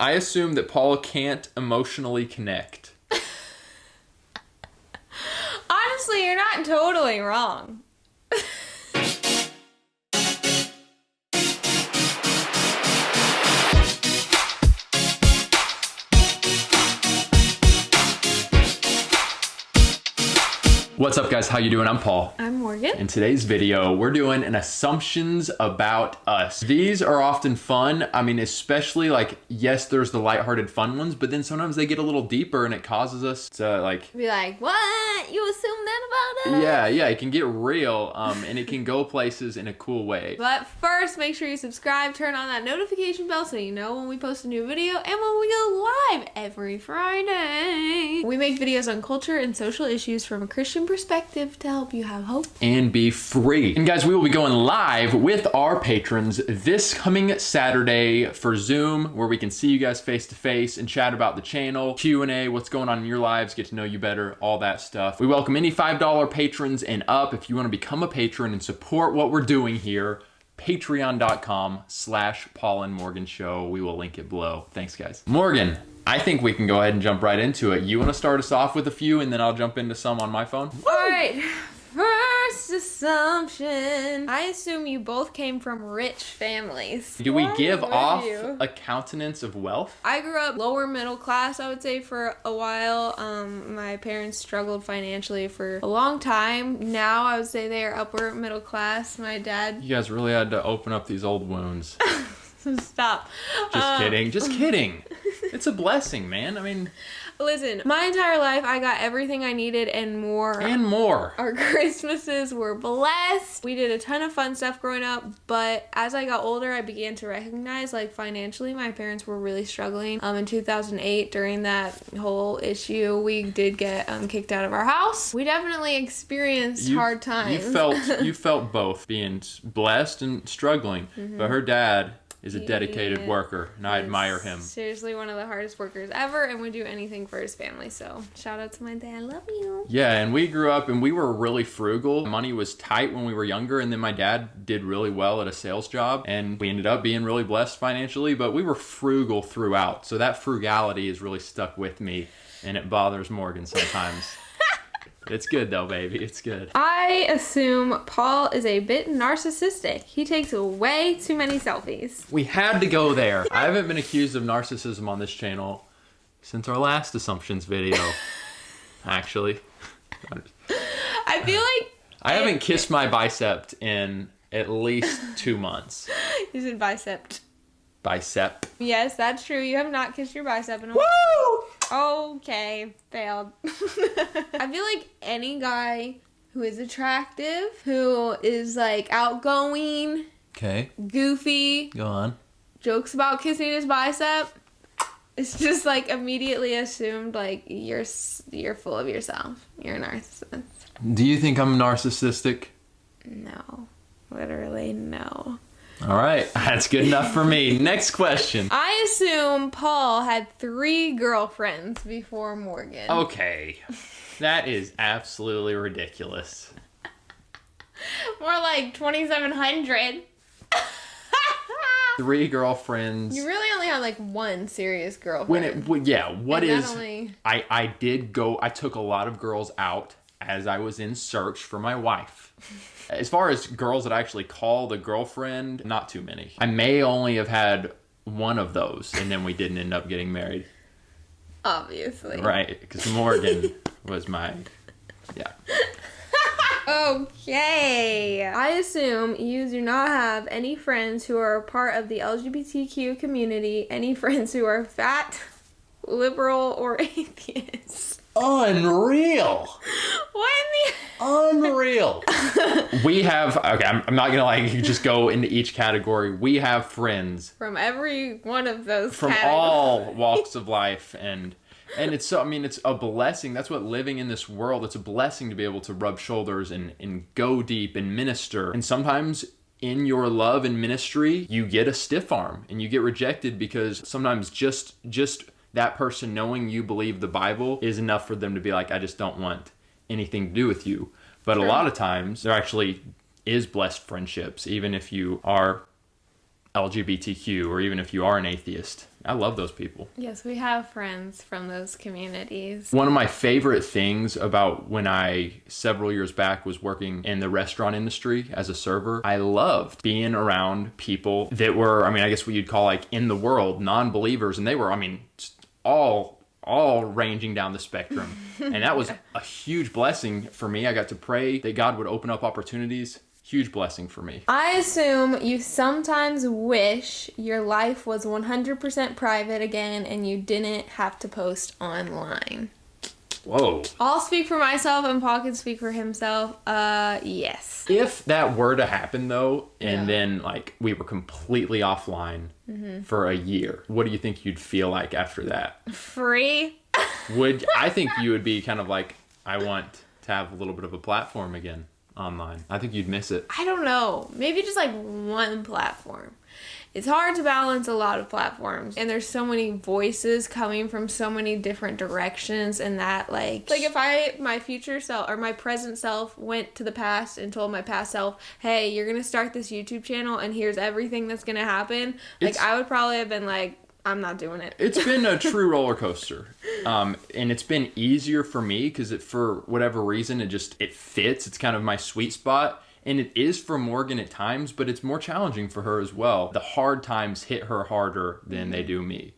I assume that Paul can't emotionally connect. Honestly, you're not totally wrong. What's up, guys? How you doing? I'm Paul. I'm Morgan. In today's video, we're doing an assumptions about us. These are often fun. I mean, especially like, yes, there's the lighthearted fun ones, but then sometimes they get a little deeper and it causes us to like... Be like, what? You assume that about us? Yeah, it can get real and it can go places in a cool way. But first, make sure you subscribe, turn on that notification bell so you know when we post a new video and when we go live every Friday. We make videos on culture and social issues from a Christian perspective to help you have hope and be free. And guys, we will be going live with our patrons this coming Saturday for Zoom, where we can see you guys face to face and chat about the channel, Q&A, what's going on in your lives, get to know you better, all that stuff. We welcome any $5 patrons and up. If you want to become a patron and support what we're doing here, patreon.com/Paulandmorganshow. We will link it below. Thanks, guys. Morgan, I think we can go ahead and jump right into it. You want to start us off with a few and then I'll jump into some on my phone? All right. First assumption. I assume you both came from rich families. Do we give off a countenance of wealth? I grew up lower middle class, I would say, for a while. My parents struggled financially for a long time. Now I would say they are upper middle class. My dad... You guys really had to open up these old wounds. Stop. Just kidding. Just kidding. It's a blessing, man. I mean... Listen, my entire life I got everything I needed and more. And more. Our Christmases were blessed. We did a ton of fun stuff growing up, but as I got older, I began to recognize, like, financially, my parents were really struggling. In 2008, during that whole issue, we did get kicked out of our house. We definitely experienced hard times. You felt both, being blessed and struggling, but her dad is a dedicated worker, and I admire him. Seriously, one of the hardest workers ever, and would do anything for his family. So shout out to my dad. Love you. Yeah, and we grew up and we were really frugal. Money was tight when we were younger, and then my dad did really well at a sales job, and we ended up being really blessed financially, but we were frugal throughout. So that frugality has really stuck with me, and it bothers Morgan sometimes. It's good though, baby. It's good. I assume Paul is a bit narcissistic. He takes way too many selfies. We had to go there. I haven't been accused of narcissism on this channel since our last assumptions video, actually. I feel like... I haven't kissed my bicep in at least 2 months. You said bicep. Bicep. Yes, that's true. You have not kissed your bicep in a while. Woo! Okay, failed. I feel like any guy who is attractive, who is like outgoing, okay, goofy, go on, jokes about kissing his bicep, it's just like immediately assumed like you're full of yourself. You're a narcissist. Do you think I'm narcissistic? No, literally no. All right, that's good enough for me. Next question. I assume Paul had 3 girlfriends before Morgan. Okay, that is absolutely ridiculous. More like 2,700. 3 girlfriends. You really only had like 1 serious girlfriend. I did go, I took a lot of girls out as I was in search for my wife. As far as girls that I actually called a girlfriend, not too many. I may only have had 1 of those, and then we didn't end up getting married. Obviously. Right, because Morgan was my, yeah. Okay. I assume you do not have any friends who are a part of the LGBTQ community, any friends who are fat, liberal, or atheists. Unreal. What in the... Unreal. We have, okay, I'm not gonna like just go into each category. We have friends from every one of those from all walks of life, and it's so, I mean, it's a blessing. That's what living in this world, it's a blessing to be able to rub shoulders and go deep and minister. And sometimes in your love and ministry, you get a stiff arm and you get rejected because sometimes just that person knowing you believe the Bible is enough for them to be like, I just don't want anything to do with you. But a lot of times there actually is blessed friendships, even if you are LGBTQ or even if you are an atheist. I love those people. Yes, we have friends from those communities. One of my favorite things about when I, several years back, was working in the restaurant industry as a server, I loved being around people that were, I mean, I guess what you'd call like in the world, non-believers. And they were, I mean, all ranging down the spectrum. And that was a huge blessing for me. I got to pray that God would open up opportunities. Huge blessing for me. I assume you sometimes wish your life was 100% private again and you didn't have to post online. Whoa. I'll speak for myself and Paul can speak for himself. Yes. If that were to happen though, and then like we were completely offline for a year, what do you think you'd feel like after that? Free? I think you would be kind of like, I want to have a little bit of a platform again online. I think you'd miss it. I don't know. Maybe just like one platform. It's hard to balance a lot of platforms, and there's so many voices coming from so many different directions, and that like if my future self or my present self went to the past and told my past self, hey, you're gonna start this YouTube channel and here's everything that's gonna happen, like I would probably have been like, I'm not doing it. It's been a true roller coaster. And it's been easier for me because for whatever reason, it fits. It's kind of my sweet spot. And it is for Morgan at times, but it's more challenging for her as well. The hard times hit her harder than they do me.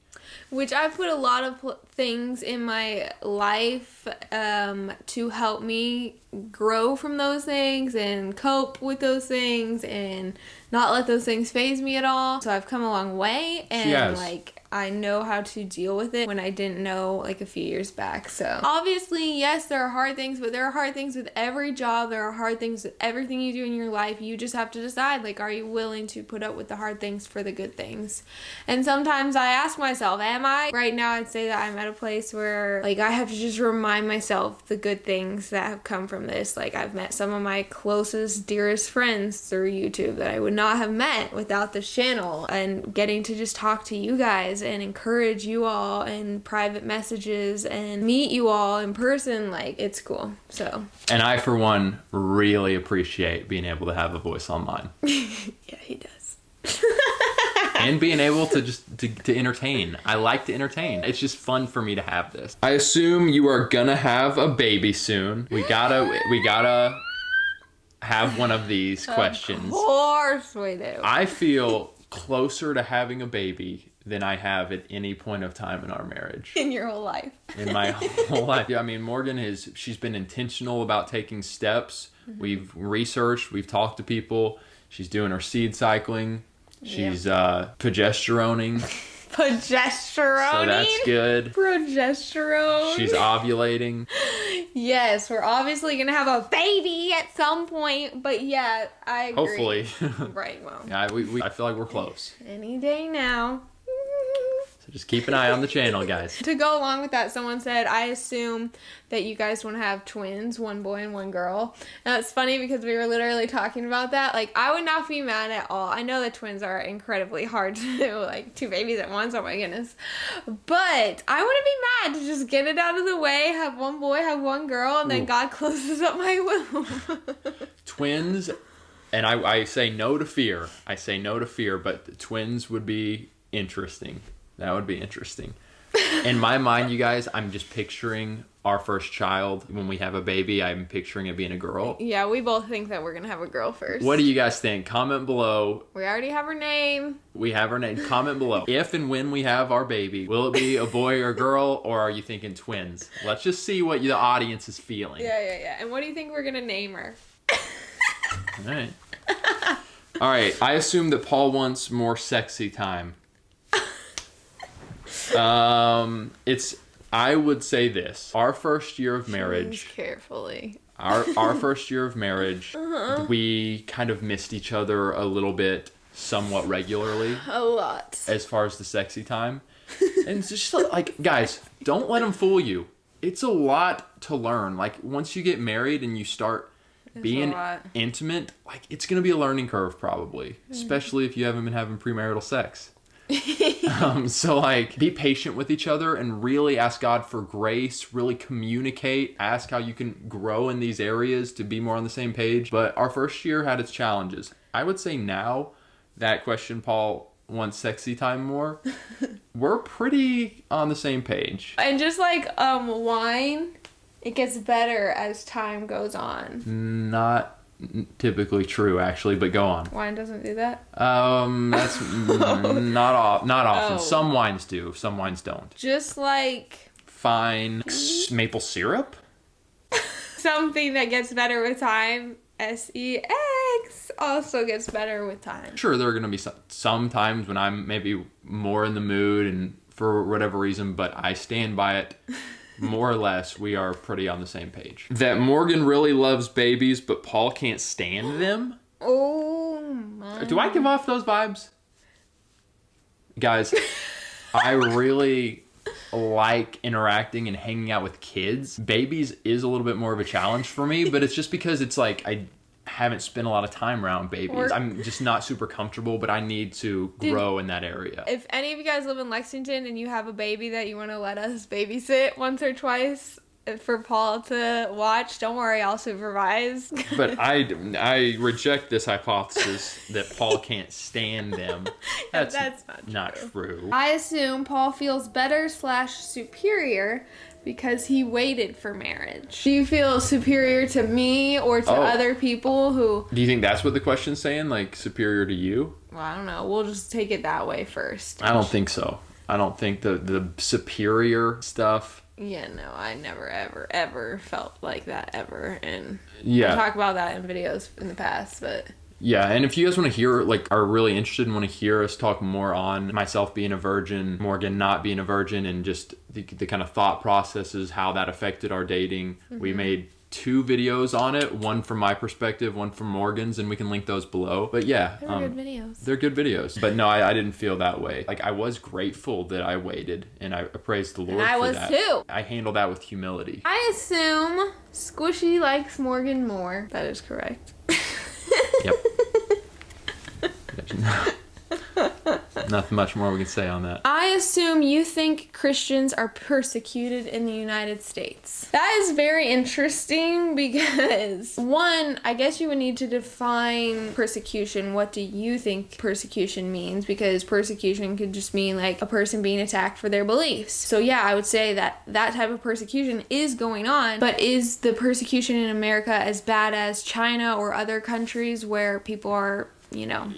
Which I've put a lot of things in my life to help me grow from those things and cope with those things and not let those things faze me at all. So I've come a long way, and like I know how to deal with it when I didn't know like a few years back. So obviously, yes, there are hard things, but there are hard things with every job. There are hard things with everything you do in your life. You just have to decide, like, are you willing to put up with the hard things for the good things? And sometimes I ask myself, am I? Right now, I'd say that I'm at a place where like I have to just remind myself the good things that have come from this. Like I've met some of my closest, dearest friends through YouTube that I would not have met without this channel, and getting to just talk to you guys and encourage you all in private messages and meet you all in person, like it's cool. So, and I for one really appreciate being able to have a voice online. Yeah, he does. And being able to just to entertain. I like to entertain. It's just fun for me to have this. I assume you are gonna have a baby soon. We gotta have one of these questions. Of course we do. I feel closer to having a baby than I have at any point of time in our marriage. In your whole life. In my whole life. Yeah, I mean, Morgan she's been intentional about taking steps. We've researched, we've talked to people. She's doing her seed cycling. She's progesteroning. Progesterone. So that's good. Progesterone. She's ovulating. Yes, we're obviously gonna have a baby at some point, but yeah, I agree. Hopefully. Right, well. Yeah, I feel like we're close. Any day now. So just keep an eye on the channel, guys. To go along with that, someone said, I assume that you guys want to have twins, one boy and one girl. Now it's funny because we were literally talking about that. Like, I would not be mad at all. I know that twins are incredibly hard to do, like 2 babies at once, oh my goodness. But I wouldn't be mad to just get it out of the way, have one boy, have one girl, and then God closes up my womb. Twins, and I say no to fear. I say no to fear, but twins would be interesting. That would be interesting. In my mind, you guys, I'm just picturing our first child. When we have a baby, I'm picturing it being a girl. Yeah, we both think that we're going to have a girl first. What do you guys think? Comment below. We already have her name. We have her name. Comment below. If and when we have our baby, will it be a boy or girl, or are you thinking twins? Let's just see what the audience is feeling. Yeah. And what do you think we're going to name her? All right. I assume that Paul wants more sexy time. I would say this. Our first year of marriage. Choose carefully. Our first year of marriage, we kind of missed each other a little bit, somewhat regularly. A lot. As far as the sexy time. And it's just like, guys, don't let them fool you. It's a lot to learn. Like, once you get married and you start being intimate, like, it's going to be a learning curve probably. Especially if you haven't been having premarital sex. So like, be patient with each other and really ask God for grace, really communicate, ask how you can grow in these areas to be more on the same page. But our first year had its challenges. I would say now, that question, Paul, wants sexy time more, we're pretty on the same page. And just like wine, it gets better as time goes on. Not typically true, actually, but go on. Wine doesn't do that? That's not often. Oh. Some wines do, some wines don't. Just like Fine maple syrup? something that gets better with time, sex, also gets better with time. Sure, there are going to be some times when I'm maybe more in the mood and for whatever reason, but I stand by it. More or less, we are pretty on the same page. That Morgan really loves babies, but Paul can't stand them? Oh my. Do I give off those vibes? Guys, I really like interacting and hanging out with kids. Babies is a little bit more of a challenge for me, but it's just because it's like I haven't spent a lot of time around babies. I'm just not super comfortable, but I need to grow in that area. If any of you guys live in Lexington and you have a baby that you want to let us babysit once or twice for Paul to watch, don't worry, I'll supervise. But I reject this hypothesis that Paul can't stand them. That's not true. I assume Paul feels better / superior because he waited for marriage. Do you feel superior to me or to other people who... Do you think that's what the question's saying? Like, superior to you? Well, I don't know. We'll just take it that way first. I don't think so. I don't think the superior stuff... Yeah, no, I never, ever felt like that, ever. And yeah. I talk about that in videos in the past, but... Yeah, and if you guys want to hear, like, are really interested and want to hear us talk more on myself being a virgin, Morgan not being a virgin, and just the kind of thought processes, how that affected our dating, we made 2 videos on it, one from my perspective, one from Morgan's, and we can link those below. But yeah, They're good videos. They're good videos. But no, I didn't feel that way. Like, I was grateful that I waited, and I praised the Lord for that. And I was too. I handle that with humility. I assume Squishy likes Morgan more. That is correct. Yep. Nothing much more we can say on that. I assume you think Christians are persecuted in the United States. That is very interesting because, one, I guess you would need to define persecution. What do you think persecution means? Because persecution could just mean like a person being attacked for their beliefs. So yeah, I would say that that type of persecution is going on, but is the persecution in America as bad as China or other countries where people are, you know,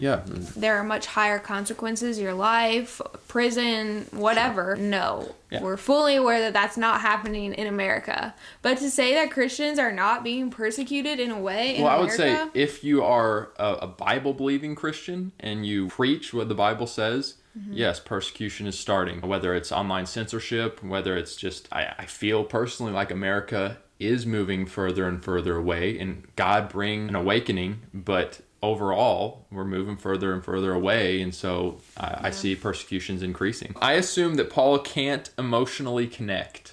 there are much higher consequences, your life, prison, whatever? No. Yeah. We're fully aware that that's not happening in America. But to say that Christians are not being persecuted in a way in America... Well, I would say if you are a Bible-believing Christian and you preach what the Bible says, yes, persecution is starting. Whether it's online censorship, whether it's just... I feel personally like America is moving further and further away, and God bring an awakening, but... overall, we're moving further and further away, and so I see persecutions increasing. I assume that Paul can't emotionally connect.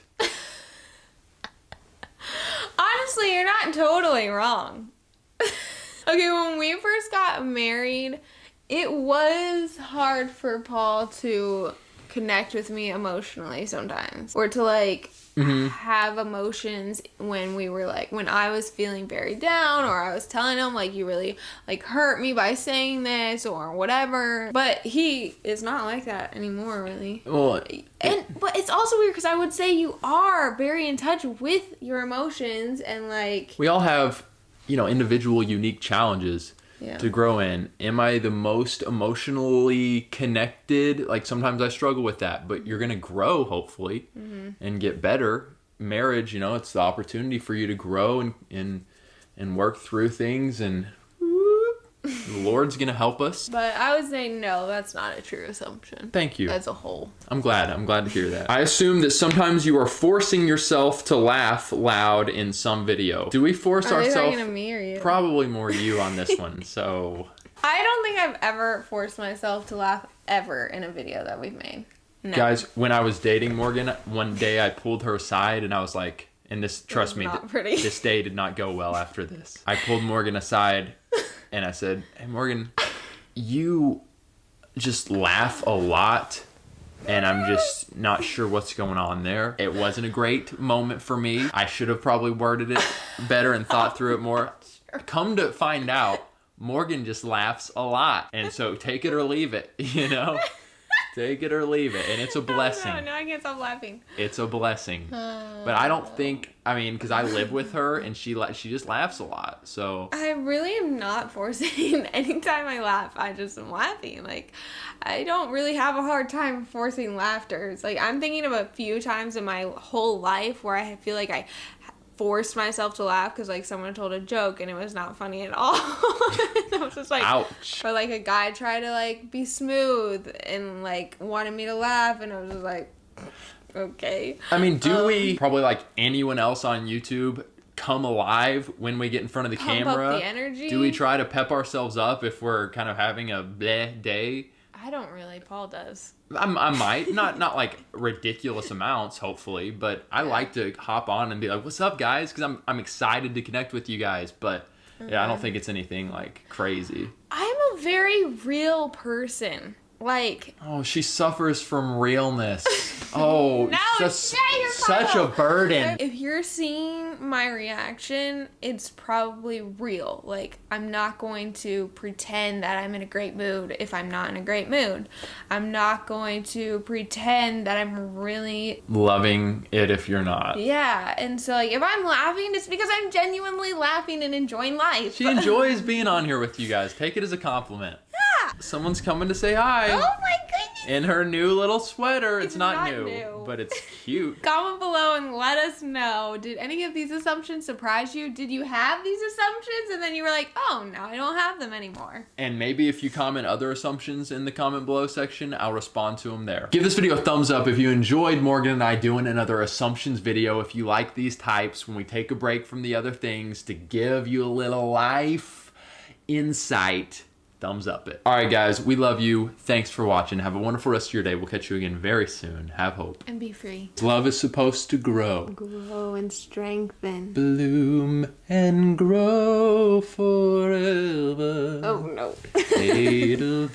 Honestly, you're not totally wrong. Okay, when we first got married, it was hard for Paul to connect with me emotionally sometimes, or to like have emotions when we were like, when I was feeling very down, or I was telling him like, you really like hurt me by saying this or whatever. But he is not like that anymore, really. Well, but it's also weird because I would say you are very in touch with your emotions, and like we all have, you know, individual unique challenges to grow in. Am I the most emotionally connected? Like sometimes I struggle with that, but you're gonna grow hopefully and get better. Marriage, you know, it's the opportunity for you to grow and work through things, and the Lord's gonna help us. But I would say no, that's not a true assumption. Thank you. As a whole. I'm glad to hear that. I assume that sometimes you are forcing yourself to laugh loud in some video. Do we force ourselves? Are they talking to me or you? Probably more you on this one. So I don't think I've ever forced myself to laugh ever in a video that we've made. No. Guys, when I was dating Morgan, one day I pulled her aside and I was like, and this, trust me, this day did not go well after this. I pulled Morgan aside and I said, hey Morgan, you just laugh a lot and I'm just not sure what's going on there. It wasn't a great moment for me. I should have probably worded it better and thought through it more. Come to find out, Morgan just laughs a lot. And so take it or leave it, you know? Take it or leave it. And it's a blessing. No, I can't stop laughing. It's a blessing. But I don't think, I mean, because I live with her and she just laughs a lot. So I really am not forcing. Anytime I laugh, I just am laughing. Like, I don't really have a hard time forcing laughter. It's like, I'm thinking of a few times in my whole life where I feel like I forced myself to laugh because like someone told a joke and it was not funny at all. I was just like, ouch. Or like a guy tried to like be smooth and like wanted me to laugh, and I was just like, okay. I mean, do we, probably like anyone else on YouTube, come alive when we get in front of the camera? Up the energy? Do we try to pep ourselves up if we're kind of having a bleh day? I don't really. Paul does. I might. Not like ridiculous amounts, hopefully, but I like to hop on and be like, what's up, guys? Because I'm excited to connect with you guys, but yeah, I don't think it's anything like crazy. I'm a very real person. Like, oh, she suffers from realness. Oh, no, such a burden. If you're seeing my reaction, it's probably real. Like, I'm not going to pretend that I'm in a great mood if I'm not in a great mood. I'm not going to pretend that I'm really loving it if you're not. Yeah, and so like if I'm laughing, it's because I'm genuinely laughing and enjoying life. She enjoys being on here with you guys. Take it as a compliment. Yeah. Someone's coming to say hi. Oh my goodness. In her new little sweater. It's not new, new, but it's cute. Comment below and let us know. Did any of these assumptions surprise you? Did you have these assumptions and then you were like, oh, now I don't have them anymore? And maybe if you comment other assumptions in the comment below section, I'll respond to them there. Give this video a thumbs up if you enjoyed Morgan and I doing another assumptions video. If you like these types, when we take a break from the other things to give you a little life insight, thumbs up it. All right, guys, we love you. Thanks for watching. Have a wonderful rest of your day. We'll catch you again very soon. Have hope. And be free. Love is supposed to grow. Grow and strengthen. Bloom and grow forever. Oh, no. Edelweiss.